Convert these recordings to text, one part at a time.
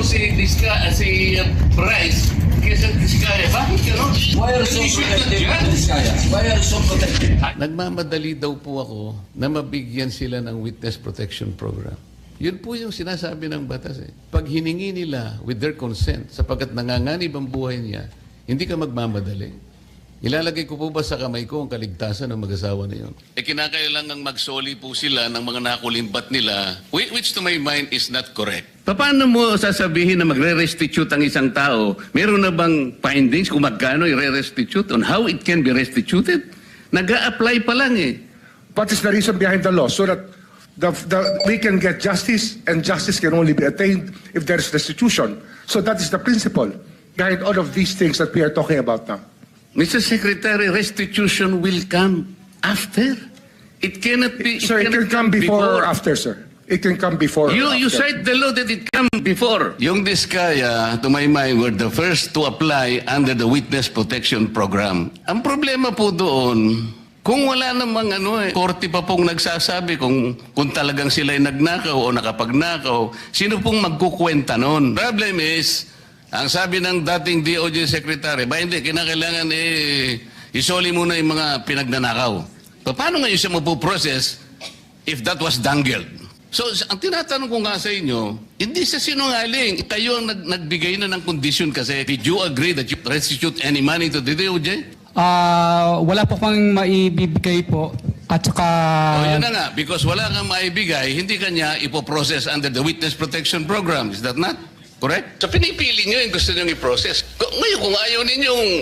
si Bryce kaysa Diskaya. Bakit gano'n? Why are you so protective of Diskaya? Why are you so protective? Nagmamadali daw po ako na mabigyan sila ng witness protection program. Yun po yung sinasabi ng batas eh. Pag hiningi nila with their consent, sapagkat nanganganib ang buhay niya, hindi ka magmamadali. Ilalagay ko po ba sa kamay ko ang kaligtasan ng mag-asawa na yun? Kinakailangang magsoli po sila ng mga nakulimbat nila, which to my mind is not correct. Paano mo sasabihin na magre-restitute ang isang tao? Meron na bang findings kung magkano i-restitute on how it can be restituted? Nag-a-apply pa lang eh. What is the reason behind the law? So that we can get justice, and justice can only be attained if there is restitution. So that is the principle behind all of these things that we are talking about now. Mr. Secretary, restitution will come after. It cannot be... Sir, it can come before or after, sir. It can come before. You cite the law that it come before. Yung Diskaya, to my mind, were the first to apply under the Witness Protection Program. Ang problema po doon, kung wala namang korte pa pong nagsasabi kung talagang sila'y nagnakaw o nakapagnakaw, sino pong magkukwenta noon? Problem is, ang sabi ng dating DOJ Secretary, hindi, kinakailangan isoli muna yung mga pinagnanakaw. So, paano ngayon siya mapuprocess if that was dangled? So, ang tinatanong ko nga sa inyo, hindi sa sinungaling. Kayo ang nagbigay na ng condition kasi. Did you agree that you restitute any money to the DOJ? Wala po kang maibibigay po. At saka... yun na nga, because wala kang maibigay, hindi kanya ipoprocess under the Witness Protection Program. Is that not correct? So pinipili nyo yung gusto nyo i-process. Ngayon, kung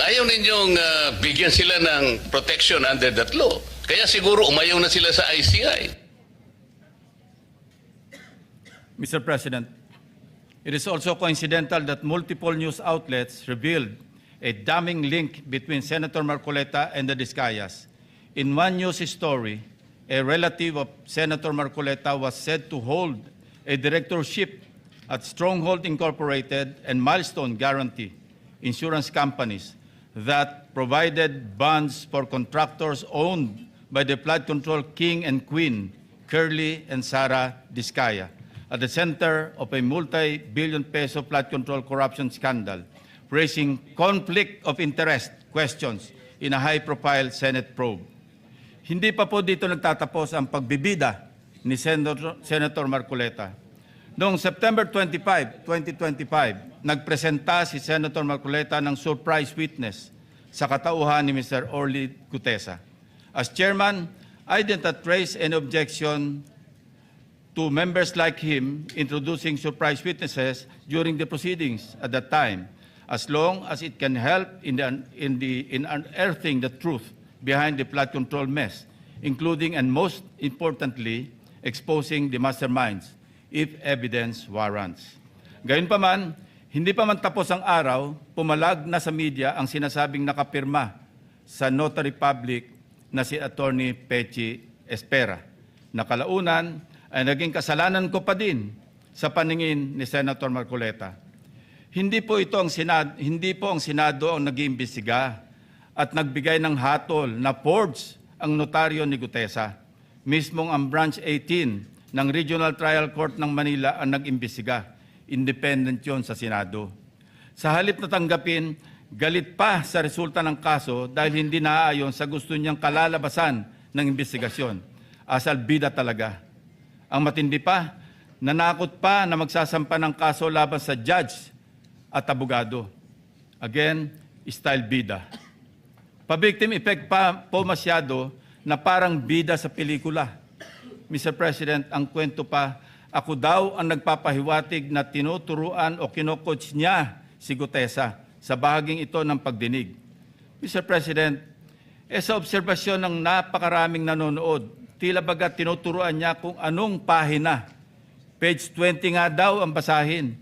ayaw ninyong bigyan sila ng protection under that law, kaya siguro umayaw na sila sa ICI. Mr. President, it is also coincidental that multiple news outlets revealed a damning link between Senator Marcoleta and the Diskayas. In one news story, a relative of Senator Marcoleta was said to hold a directorship at Stronghold Incorporated and Milestone Guarantee insurance companies that provided bonds for contractors owned by the flood control king and queen, Curly and Sarah Diskaya, at the center of a multi-billion peso flood control corruption scandal, raising conflict of interest questions in a high-profile Senate probe. Hindi pa po dito nagtatapos ang pagbibida ni Senator Marcoleta. Noong September 25, 2025, nagpresenta si Senator Marcoleta ng surprise witness sa katauhan ni Mr. Orly Gutesa. As chairman, I did not raise any objection to members like him introducing surprise witnesses during the proceedings at that time, as long as it can help in unearthing the truth behind the flood control mess, including and most importantly, exposing the masterminds, if evidence warrants. Gayunpaman, hindi pa man tapos ang araw, pumalag na sa media ang sinasabing nakapirma sa notary public na si Attorney Pechi Espera. Nakalaunan ay naging kasalanan ko pa din sa paningin ni Senator Marcoleta. Hindi po ang Senado ang nag-iimbestiga at nagbigay ng hatol na forged ang notaryo ni Gutesa. Mismong ang Branch 18 ng Regional Trial Court ng Manila ang nag-imbestiga. Independent yon sa Senado. Sa halip na tanggapin, galit pa sa resulta ng kaso dahil hindi naaayon sa gusto niyang kalalabasan ng imbestigasyon. Asal bida talaga. Ang matindi pa, nanakot pa na magsasampa ng kaso laban sa judge at abogado. Again, style bida. Pa-victim effect pa po masyado na parang bida sa pelikula. Mr. President, ang kwento pa, ako daw ang nagpapahiwatig na tinuturuan o kinocoach niya si Gutesa sa bahaging ito ng pagdinig. Mr. President, sa obserbasyon ng napakaraming nanonood, tila baga tinuturuan niya kung anong pahina. Page 20 nga daw ang basahin.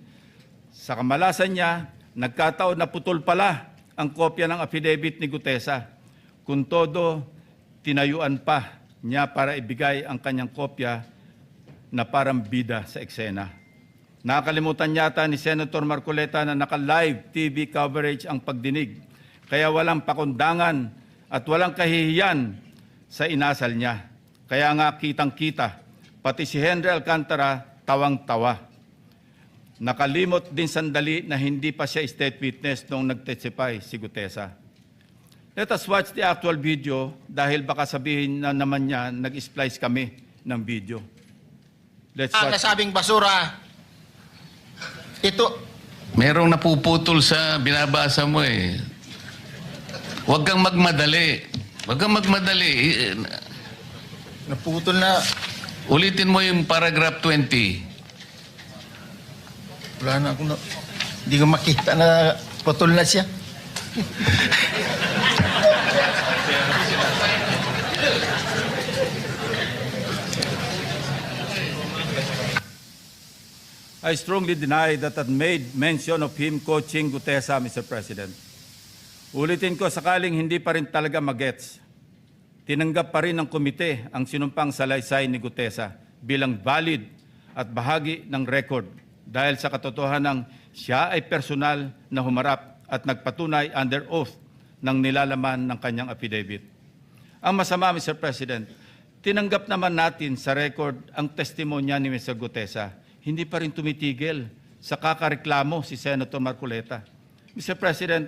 Sa kamalasan niya, nagkataon na putol pala ang kopya ng affidavit ni Gutesa. Kung todo, tinayuan pa niya para ibigay ang kanyang kopya na parang bida sa eksena. Nakalimutan yata ni Senator Marcoleta na naka-live TV coverage ang pagdinig, kaya walang pakundangan at walang kahihiyan sa inasal niya. Kaya nga kitang-kita, pati si Henry Alcantara tawang-tawa. Nakalimot din sandali na hindi pa siya state witness nung nag-testify si Gutesa. Let us watch the actual video dahil baka sabihin na naman niya nag-splice kami ng video. Let's watch. Nasabing basura, ito, Merong napuputol sa binabasa mo eh. Huwag kang magmadali. Huwag kang magmadali. naputol na, Ulitin mo yung paragraph 20. wala na akong, hindi ko makita na putol na siya. I strongly deny that I made mention of him coaching Gutesa, Mr. President. Ulitin ko, sakaling hindi pa rin talaga magets, tinanggap pa rin ng komite ang sinumpang salaysay ni Gutesa bilang valid at bahagi ng record dahil sa katotohanan siya ay personal na humarap at nagpatunay under oath ng nilalaman ng kanyang affidavit. Ang masama, Mr. President, tinanggap naman natin sa record ang testimonya ni Mr. Gutesa. Hindi pa rin tumitigil sa kakareklamo si Senator Marcoleta. Mr. President,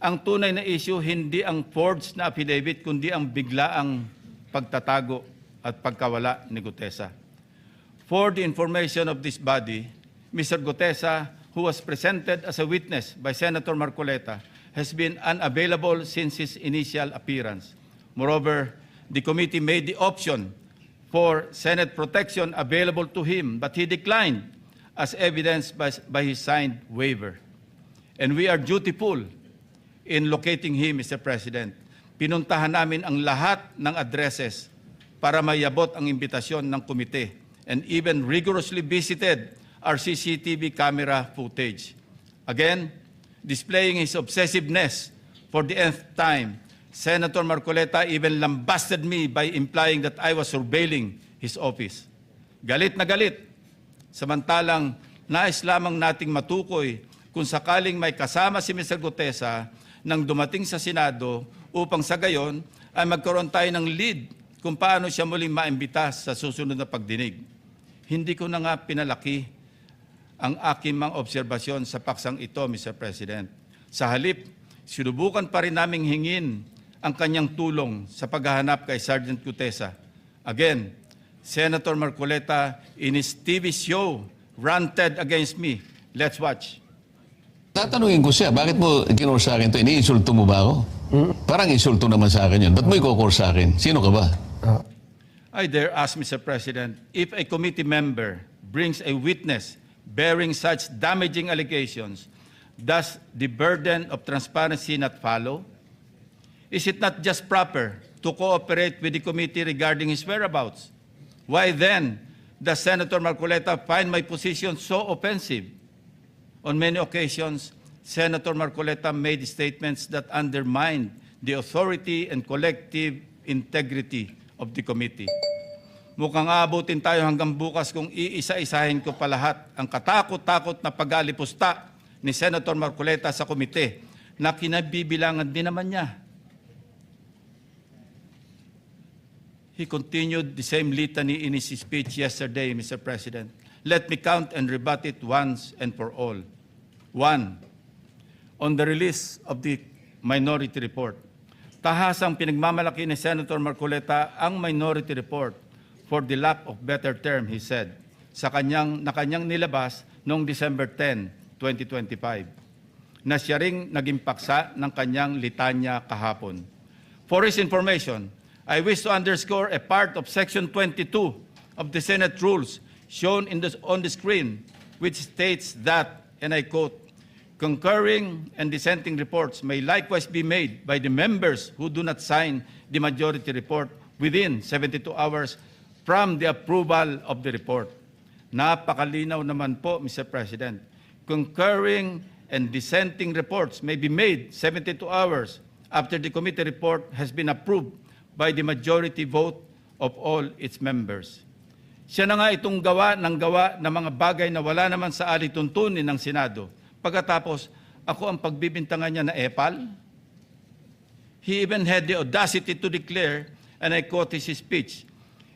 ang tunay na issue hindi ang forged na affidavit kundi ang biglaang pagtatago at pagkawala ni Gutesa. For the information of this body, Mr. Gutesa, who was presented as a witness by Senator Marcoleta, has been unavailable since his initial appearance. Moreover, the committee made the option for Senate protection available to him, but he declined as evidenced by his signed waiver. And we are dutiful in locating him, Mr. President. Pinuntahan namin ang lahat ng addresses para mayabot ang imbitasyon ng komite and even rigorously visited our CCTV camera footage. Again, displaying his obsessiveness for the nth time, Senator Marcoleta even lambasted me by implying that I was surveilling his office. Galit na galit. Samantalang nais lamang nating matukoy kung sakaling may kasama si Mr. Gutesa nang dumating sa Senado upang sa gayon ay magkaroon tayo ng lead kung paano siya muling maimbita sa susunod na pagdinig. Hindi ko na nga pinalaki ang aking mga obserbasyon sa paksang ito, Mr. President. Sa halip, sinubukan pa rin naming hingin ang kanyang tulong sa paghahanap kay Sergeant Gutesa. Again, Senator Marcoleta in his TV show ranted against me. Let's watch. Tatanungin ko siya, bakit mo kinur sa akin ito? Iniinsulto mo ba ako? Parang insulto naman sa akin yun. Ba't mo ikukor sa akin? Sino ka ba? I dare ask, Mr. President, if a committee member brings a witness bearing such damaging allegations, does the burden of transparency not follow? Is it not just proper to cooperate with the committee regarding his whereabouts? Why then does Senator Marcoleta find my position so offensive? On many occasions, Senator Marcoleta made statements that undermined the authority and collective integrity of the committee. Mukhang aabutin tayo hanggang bukas kung iisa-isahin ko pa lahat ang katakot-takot na pag-alipusta ni Senator Marcoleta sa komite na kinabibilangan din naman niya. He continued the same litany in his speech yesterday, Mr. President. Let me count and rebut it once and for all. 1. On the release of the minority report. Tahasang pinagmamalaki ni Senator Marcoleta ang minority report for the lack of better term, he said, sa kanyang nilabas noong December 10, 2025, na siya ring naging paksa ng kanyang litanya kahapon. For his information, I wish to underscore a part of Section 22 of the Senate Rules shown on the screen, which states that, and I quote, concurring and dissenting reports may likewise be made by the members who do not sign the majority report within 72 hours from the approval of the report. Napakalinaw naman po, Mr. President. Concurring and dissenting reports may be made 72 hours after the committee report has been approved by the majority vote of all its members. Siya na nga itong gawa ng mga bagay na wala naman sa alituntunin ng Senado. Pagkatapos, ako ang pagbibintangan niya na epal. He even had the audacity to declare, and I quote his speech,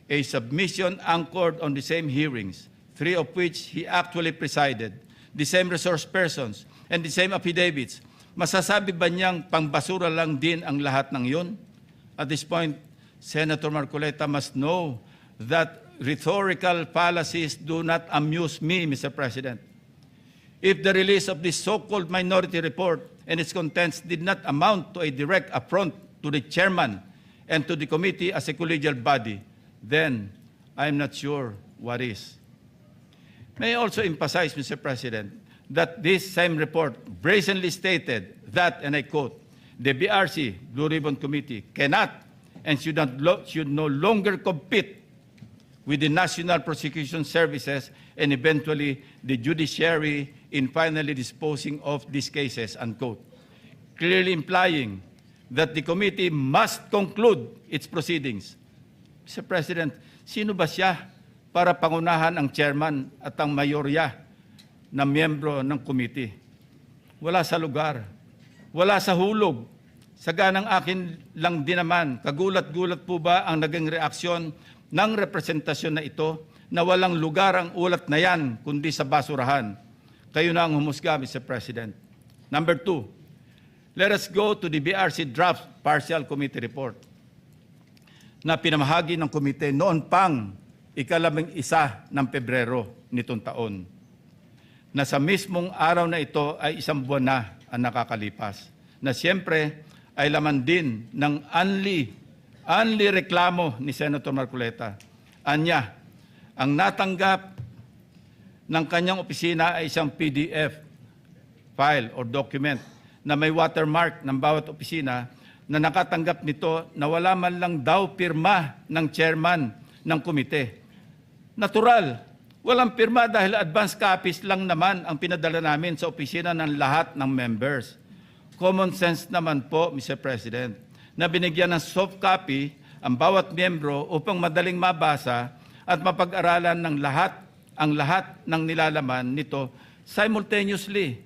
a submission anchored on the same hearings, 3 of which he actually presided, the same resource persons, and the same affidavits, masasabi ba niyang pangbasura lang din ang lahat ng yun? At this point, Senator Marcoleta must know that rhetorical fallacies do not amuse me, Mr. President. If the release of this so-called minority report and its contents did not amount to a direct affront to the chairman and to the committee as a collegial body, then I'm not sure what is. May I also emphasize, Mr. President, that this same report brazenly stated that, and I quote, the BRC, Blue Ribbon Committee, cannot and should no longer compete with the National Prosecution Services and eventually the judiciary in finally disposing of these cases, unquote. Clearly implying that the committee must conclude its proceedings. Mr. President, sino ba siya para pangunahan ang chairman at ang mayorya na miyembro ng committee? Wala sa lugar, wala sa hulog. Saganang akin lang din naman, kagulat-gulat po ba ang naging reaksyon ng representasyon na ito na walang lugar ang ulat na yan kundi sa basurahan? Kayo na ang humusga, Mr. President. Number 2, let us go to the BRC draft partial committee report na pinamahagi ng komite noon pang ika-11 ng Pebrero nitong taon, na sa mismong araw na ito ay 1 buwan na ang nakakalipas, na siyempre ay laman din ng only reklamo ni Senator Marcoleta. Anya, ang natanggap ng kanyang opisina ay isang PDF file or document na may watermark ng bawat opisina na nakatanggap nito na wala man lang daw pirma ng chairman ng komite. Natural, walang pirma dahil advance copies lang naman ang pinadala namin sa opisina ng lahat ng members. Common sense naman po, Mr. President, na binigyan ng soft copy ang bawat miyembro upang madaling mabasa at mapag-aralan ng ang lahat ng nilalaman nito simultaneously.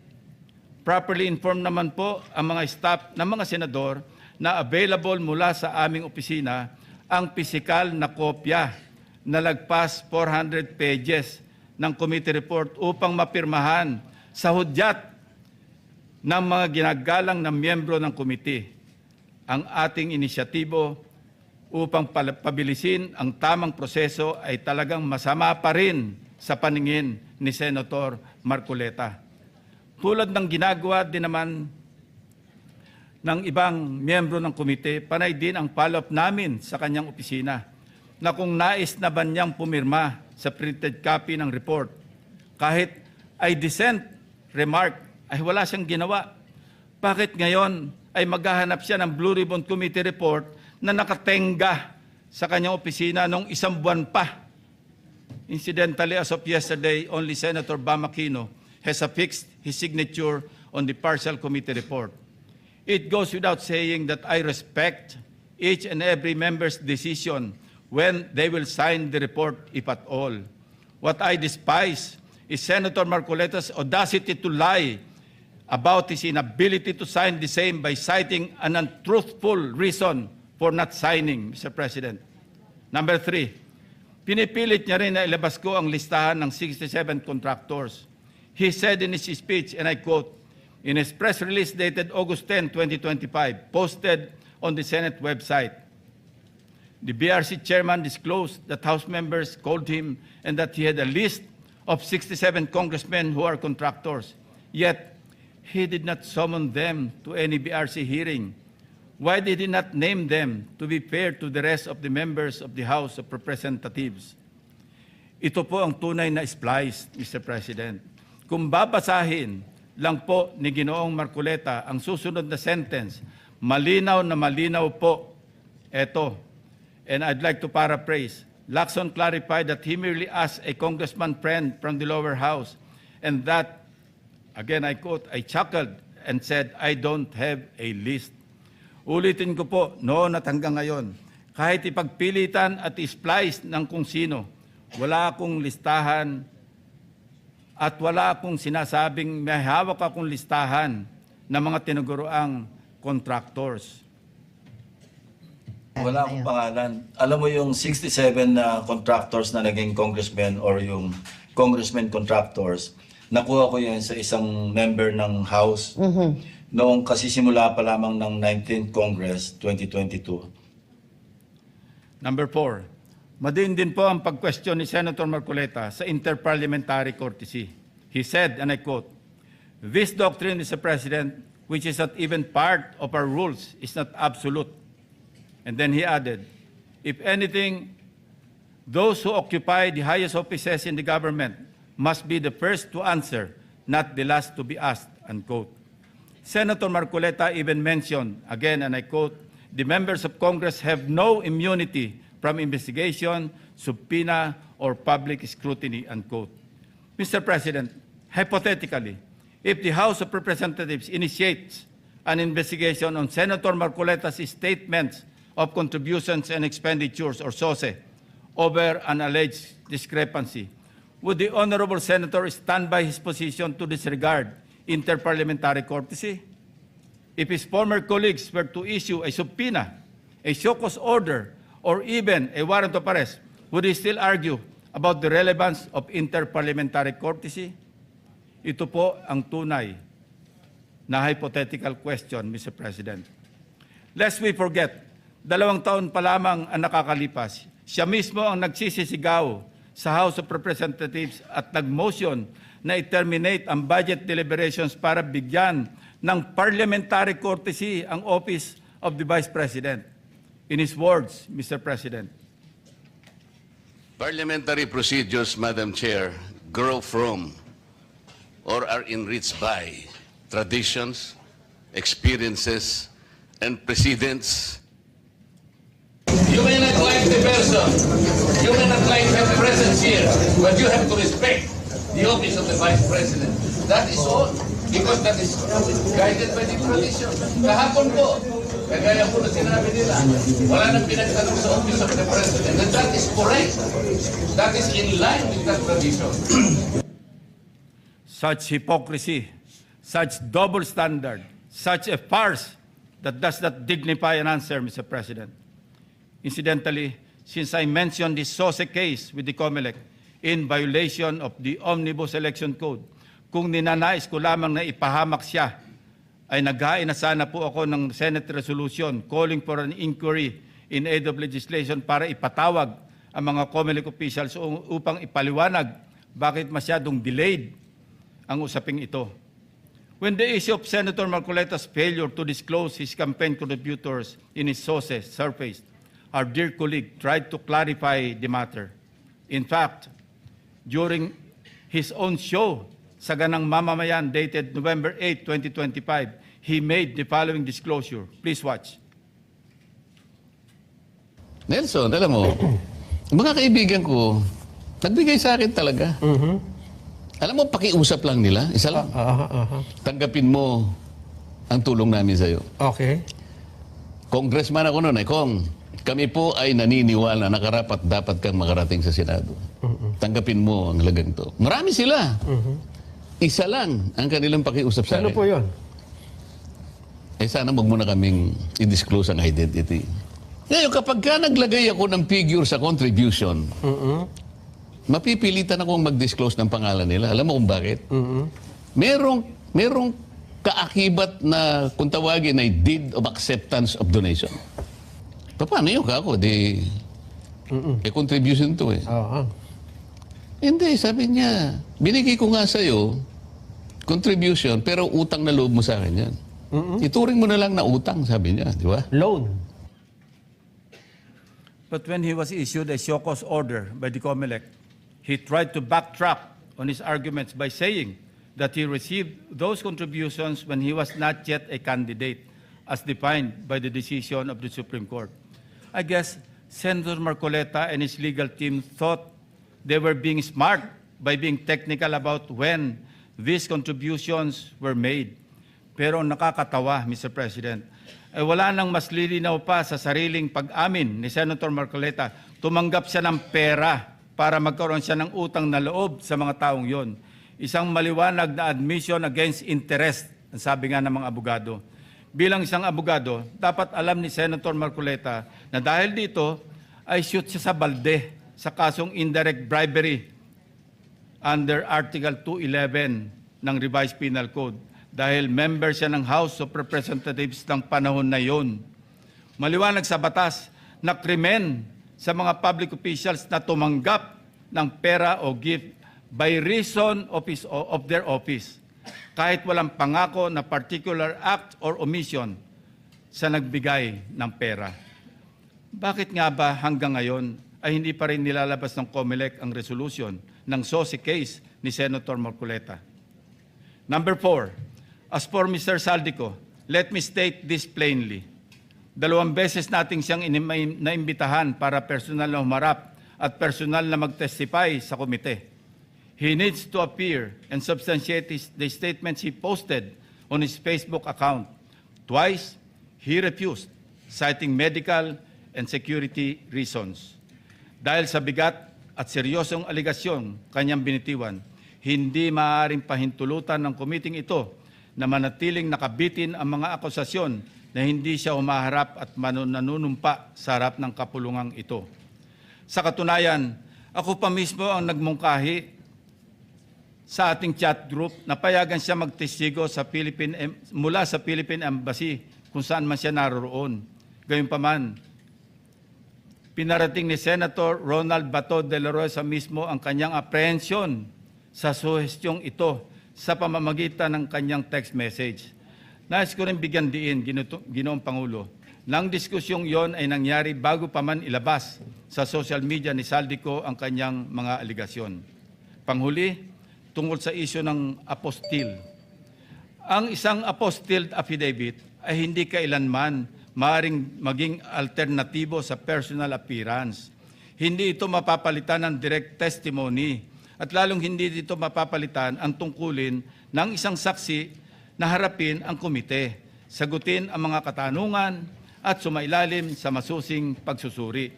Properly informed naman po ang mga staff ng mga senador na available mula sa aming opisina ang pisikal na kopya na lagpas 400 pages ng committee report upang mapirmahan sa hudyat ng mga ginagalang na miyembro ng komite. Ang ating inisyatibo upang pabilisin ang tamang proseso ay talagang masama pa rin sa paningin ni Senator Marcoleta. Tulad ng ginagawa din naman ng ibang miyembro ng komite, panay din ang follow-up namin sa kanyang opisina na kung nais na ba niyang pumirma sa printed copy ng report, kahit ay dissent remark, ay wala siyang ginawa. Bakit ngayon ay maghahanap siya ng Blue Ribbon Committee report na nakatenga sa kanyang opisina noong 1 buwan pa? Incidentally, as of yesterday, only Senator Bam Aquino has affixed his signature on the partial committee report. It goes without saying that I respect each and every member's decision when they will sign the report, if at all. What I despise is Senator Marcoleta's audacity to lie about his inability to sign the same by citing an untruthful reason for not signing, Mr. President. Number 3, pinipilit niya rin na ilabas ko ang listahan ng 67 contractors. He said in his speech, and I quote, in his press release dated August 10, 2025, posted on the Senate website, the BRC chairman disclosed that House members called him and that he had a list of 67 congressmen who are contractors. Yet, he did not summon them to any BRC hearing. Why did he not name them to be fair to the rest of the members of the House of Representatives? Ito po ang tunay na splice, Mr. President. Kung babasahin lang po ni Ginoong Marcoleta ang susunod na sentence, malinaw na malinaw po ito. And I'd like to paraphrase. Lacson clarified that he merely asked a congressman friend from the lower house and that, again, I quote, I chuckled and said, I don't have a list. Ulitin ko po, noon at hanggang ngayon, kahit ipagpilitan at isplice ng kung sino, wala akong listahan at wala akong sinasabing may hawak akong listahan ng mga tinuguroang contractors. Wala akong pangalan. Alam mo yung 67 na contractors na naging congressmen or yung congressmen contractors, Nakuha ko yan sa isang member ng House noong kasisimula pa lamang ng 19th Congress 2022. Number 4, madiin din po ang pag-question ni Senator Marcoleta sa interparliamentary courtesy. He said, and I quote, "This doctrine, Mr. President, which is not even part of our rules, is not absolute." And then he added, "If anything, those who occupy the highest offices in the government must be the first to answer, not the last to be asked," unquote. Senator Marcoleta even mentioned, again, and I quote, "The members of Congress have no immunity from investigation, subpoena, or public scrutiny," unquote. Mr. President, hypothetically, if the House of Representatives initiates an investigation on Senator Marcoleta's statements of contributions and expenditures, or SOSE, over an alleged discrepancy, would the Honorable Senator stand by his position to disregard interparliamentary courtesy? If his former colleagues were to issue a subpoena, a show cause order, or even a warrant of arrest, would he still argue about the relevance of interparliamentary courtesy? Ito po ang tunay na hypothetical question, Mr. President. Lest we forget, 2 taon pa lamang ang nakakalipas, siya mismo ang nagsisisigaw sa House of Representatives at nag-motion na i-terminate ang budget deliberations para bigyan ng parliamentary courtesy ang Office of the Vice President. In his words, Mr. President, Parliamentary procedures, Madam Chair, grow from or are enriched by traditions, experiences, and precedents. You may not like the person, you may not like her presence here, but you have to respect the office of the Vice President. That is all, because that is guided by the tradition. Kahapon po, kagaya po na sinabi nila, wala nang pinagtanong sa office of the President, and that is correct. That is in line with that tradition. such hypocrisy, such double standard, such a farce that does not dignify an answer, Mr. President. Incidentally, since I mentioned this SOSE case with the COMELEC in violation of the Omnibus Election Code, kung ninanais ko lamang na ipahamak siya, ay naghain na sana po ako ng Senate resolution calling for an inquiry in aid of legislation para ipatawag ang mga COMELEC officials upang ipaliwanag bakit masyadong delayed ang usaping ito. When the issue of Senator Marcoleta's failure to disclose his campaign contributors in his SOSE surfaced, our dear colleague tried to clarify the matter. In fact, during his own show, Saganang Mamamayan, dated November 8, 2025, he made the following disclosure. Please watch. Nelson, alam mo, mga kaibigan ko, nagbigay sa akin talaga. Alam mo, pakiusap lang nila, isa lang. Tanggapin mo ang tulong namin sa'yo. Okay. Congressman ako noon, Kong, kami po ay naniniwala na karapat dapat kang makarating sa Senado. Tanggapin mo ang lagang to. Marami sila. Isa lang ang kanilang pakiusap sa akin. Ano po yun? Eh sana wag mo na kaming i-disclose ang identity. Ngayon, kapag ka naglagay ako ng figure sa contribution, mapipilitan akong mag-disclose ng pangalan nila. Alam mo kung bakit? Merong kaakibat na, kung tawagin, ay deed of acceptance of donation. Paano yun ka ako? Contribution to eh. Hindi, sabi niya, binigay ko nga sa'yo, contribution, pero utang na loob mo sa akin yan. Ituring mo na lang na utang, sabi niya, di ba? Loan. But when he was issued a show cause order by the COMELEC, he tried to backtrack on his arguments by saying that he received those contributions when he was not yet a candidate, as defined by the decision of the Supreme Court. I guess Senator Marcoleta and his legal team thought they were being smart by being technical about when these contributions were made. Pero nakakatawa, Mr. President, ay wala nang mas lilinaw pa sa sariling pag-amin ni Senator Marcoleta. Tumanggap siya ng pera para magkaroon siya ng utang na loob sa mga taong yon. Isang maliwanag na admission against interest, ang sabi nga ng mga abogado. Bilang isang abogado, dapat alam ni Senator Marcoleta na dahil dito ay shoot siya sa balde sa kasong indirect bribery under Article 211 ng Revised Penal Code dahil member siya ng House of Representatives ng panahon na yon. Maliwanag sa batas na krimen sa mga public officials na tumanggap ng pera o gift by reason of their office, kahit walang pangako na particular act or omission sa nagbigay ng pera. Bakit nga ba hanggang ngayon ay hindi pa rin nilalabas ng COMELEC ang resolution ng SOSI case ni Senator Marcoleta? Number 4, as for Mr. Saldico, let me state this plainly. 2 beses nating siyang naimbitahan para personal na humarap at personal na mag-testify sa komite. He needs to appear and substantiate the statements he posted on his Facebook account. Twice, he refused, citing medical and security reasons. Dahil sa bigat at seryosong aligasyon kanyang binitiwan, hindi maaaring pahintulutan ng komiting ito na manatiling nakabitin ang mga akusasyon na hindi siya humaharap at nanunumpa sa harap ng kapulungang ito. Sa katunayan, ako pa mismo ang nagmungkahi sa ating chat group na payagan siya magtestigo sa mula sa Philippine Embassy kung saan man siya naroroon. Gayunpaman, pinarating ni Senator Ronald Bato de la Rosa mismo ang kanyang apprehension sa suhestyong ito sa pamamagitan ng kanyang text message. Nais ko rin bigyan diin, Ginoong Pangulo, nang diskusyong yon ay nangyari bago pa man ilabas sa social media ni Saldico ang kanyang mga aligasyon. Panghuli, tungkol sa isyu ng apostille. Ang isang apostille affidavit ay hindi kailanman maaaring maging alternatibo sa personal appearance. Hindi ito mapapalitan ng direct testimony at lalong hindi dito mapapalitan ang tungkulin ng isang saksi na harapin ang komite, sagutin ang mga katanungan at sumailalim sa masusing pagsusuri.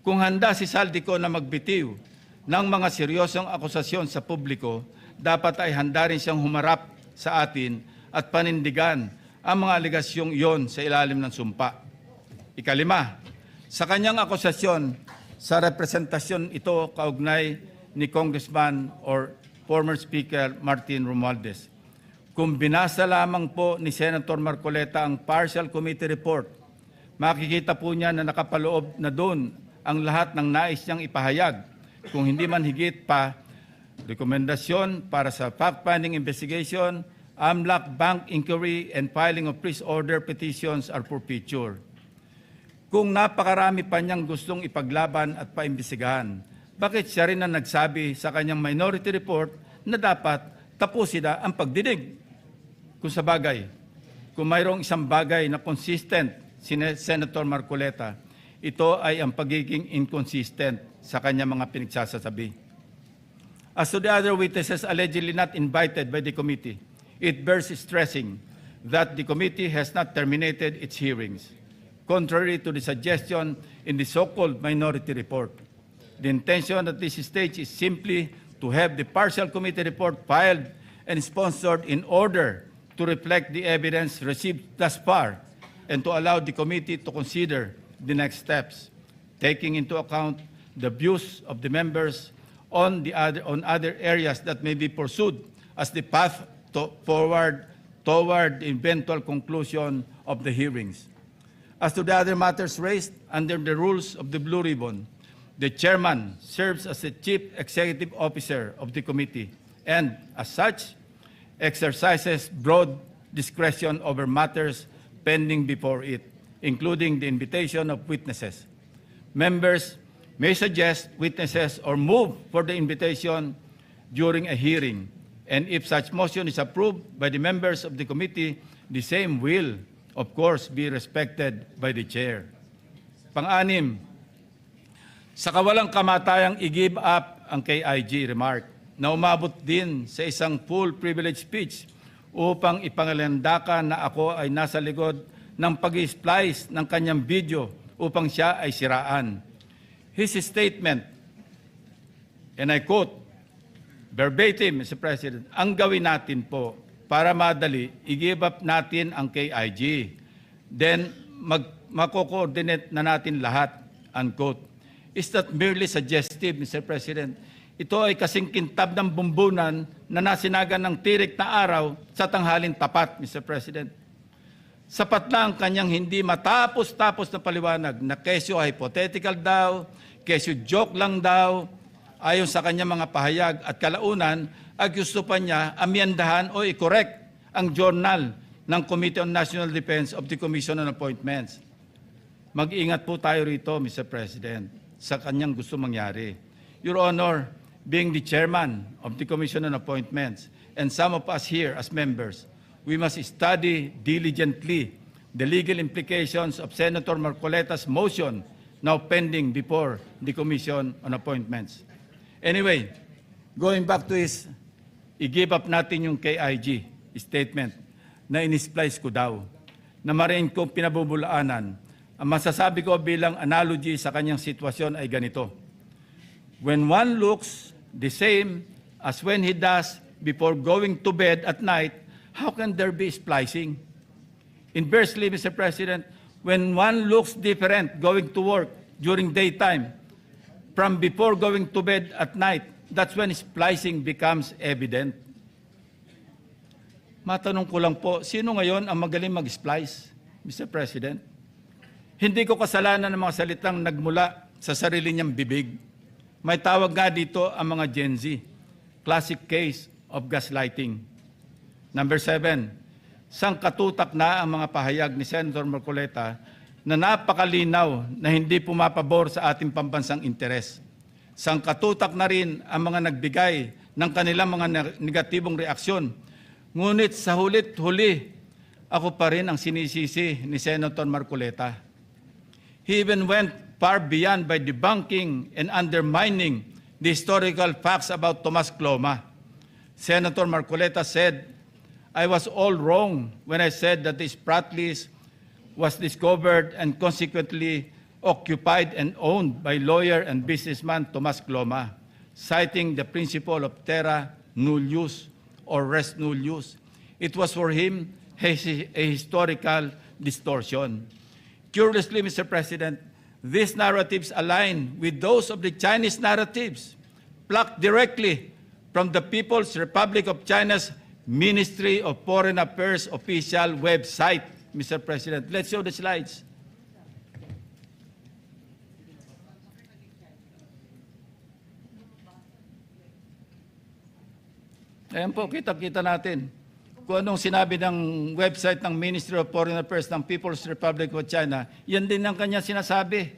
Kung handa si Saldico na magbitiw ng mga seryosong akusasyon sa publiko, dapat ay handa rin siyang humarap sa atin at panindigan ang mga aligasyong iyon sa ilalim ng sumpa. Ikalima, sa kanyang akusasyon sa representasyon ito kaugnay ni Congressman or former Speaker Martin Romualdez. Kung binasa lamang po ni Senator Marcoleta ang partial committee report, makikita po niya na nakapaloob na doon ang lahat ng nais niyang ipahayag. Kung hindi man higit pa, rekomendasyon para sa fact-finding investigation, AMLAC bank inquiry, and filing of freeze order petitions are for future. Kung napakarami pa niyang gustong ipaglaban at paimbestigahan, bakit siya rin ang nagsabi sa kanyang minority report na dapat tapusin na ang pagdinig? Kung sa bagay, kung mayroong isang bagay na consistent si Senator Marcoleta, ito ay ang pagiging inconsistent sa kanyang mga pinagsasabi. As to the other witnesses allegedly not invited by the committee, it bears stressing that the committee has not terminated its hearings, contrary to the suggestion in the so-called minority report. The intention at this stage is simply to have the partial committee report filed and sponsored in order to reflect the evidence received thus far and to allow the committee to consider the next steps, taking into account the views of the members on other areas that may be pursued as the path forward toward the eventual conclusion of the hearings. As to the other matters raised under the rules of the Blue Ribbon, the chairman serves as the chief executive officer of the committee and, as such, exercises broad discretion over matters pending before it, including the invitation of witnesses. Members may suggest witnesses or move for the invitation during a hearing, and if such motion is approved by the members of the committee, the same will, of course, be respected by the chair. Pang-anim, sa kawalang kamatayang i-give up ang KIG remark na umabot din sa isang full privilege speech upang ipangalandakan na ako ay nasa likod ng pag-splice ng kanyang video upang siya ay siraan. His statement, and I quote, verbatim, Mr. President, ang gawin natin po para madali, i-give up natin ang KIG. Then, mako-coordinate na natin lahat, unquote. Is that merely suggestive, Mr. President? ito ay kasing kintab ng bumbunan na nasinagan ng tirik na araw sa tanghalin tapat, Mr. President. Sapat na ang kanyang hindi matapos-tapos na paliwanag na kesyo hypothetical daw, kesyo joke lang daw, ayon sa kanyang mga pahayag at kalaunan ay gusto pa niya amyendahan o i-correct ang journal ng Committee on National Defense of the Commission on Appointments. Mag-ingat po tayo rito, Mr. President, sa kanyang gusto mangyari. Your Honor, being the chairman of the Commission on Appointments and some of us here as members, we must study diligently the legal implications of Senator Marcoleta's motion now pending before the Commission on Appointments. Anyway, going back to his, i-give up natin yung KIG statement na in-splice ko daw, na marin kong pinabubulaanan. Ang masasabi ko bilang analogy sa kanyang sitwasyon ay ganito. When one looks the same as when he does before going to bed at night, how can there be splicing? Inversely, Mr. President, when one looks different going to work during daytime from before going to bed at night, that's when splicing becomes evident. Matanong ko lang po, sino ngayon ang magaling mag-splice, Mr. President? Hindi ko kasalanan ng mga salitang nagmula sa sarili niyang bibig. May tawag nga dito ang mga Gen Z, classic case of gaslighting. Number 7, sangkatutak na ang mga pahayag ni Senator Marcoleta na napakalinaw na hindi pumapabor sa ating pambansang interes. Sangkatutak na rin ang mga nagbigay ng kanilang mga negatibong reaksyon. Ngunit sa hulit-huli, ako pa rin ang sinisisi ni Senator Marcoleta. He even went far beyond by debunking and undermining the historical facts about Tomas Cloma. Senator Marcoleta said, I was all wrong when I said that this Pratt list was discovered and consequently occupied and owned by lawyer and businessman Tomas Cloma, citing the principle of terra nullius or res nullius. It was for him a historical distortion. Curiously, Mr. President, these narratives align with those of the Chinese narratives, plucked directly from the People's Republic of China's Ministry of Foreign Affairs official website, Mr. President. Let's show the slides. Ayan po, kita-kita natin kung anong sinabi ng website ng Ministry of Foreign Affairs ng People's Republic of China. Yan din ang kanya sinasabi.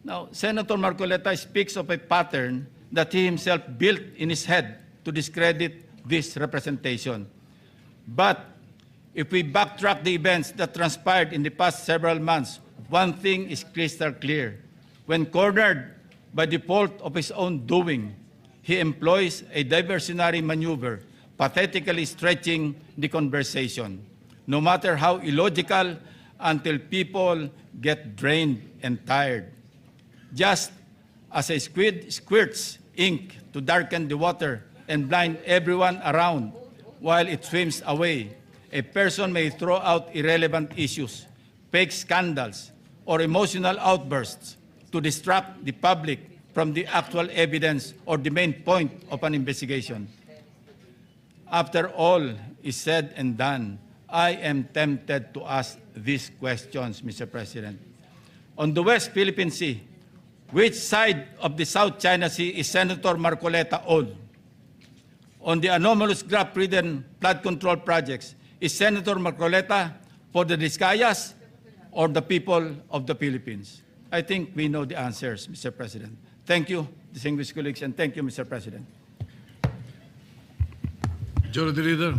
Now, Senator Marcoleta speaks of a pattern that he himself built in his head to discredit this representation. But if we backtrack the events that transpired in the past several months, one thing is crystal clear. When cornered by the fault of his own doing, he employs a diversionary maneuver, pathetically stretching the conversation, no matter how illogical, until people get drained and tired. Just as a squid squirts ink to darken the water and blind everyone around while it swims away, a person may throw out irrelevant issues, fake scandals, or emotional outbursts to distract the public from the actual evidence or the main point of an investigation. After all is said and done, I am tempted to ask these questions, Mr. President. On the West Philippine Sea, which side of the South China Sea is Senator Marcoleta on? On the anomalous graft-ridden flood control projects, is Senator Marcoleta for the Discayas or the people of the Philippines? I think we know the answers, Mr. President. Thank you, distinguished colleagues, and thank you, Mr. President. Majority Leader.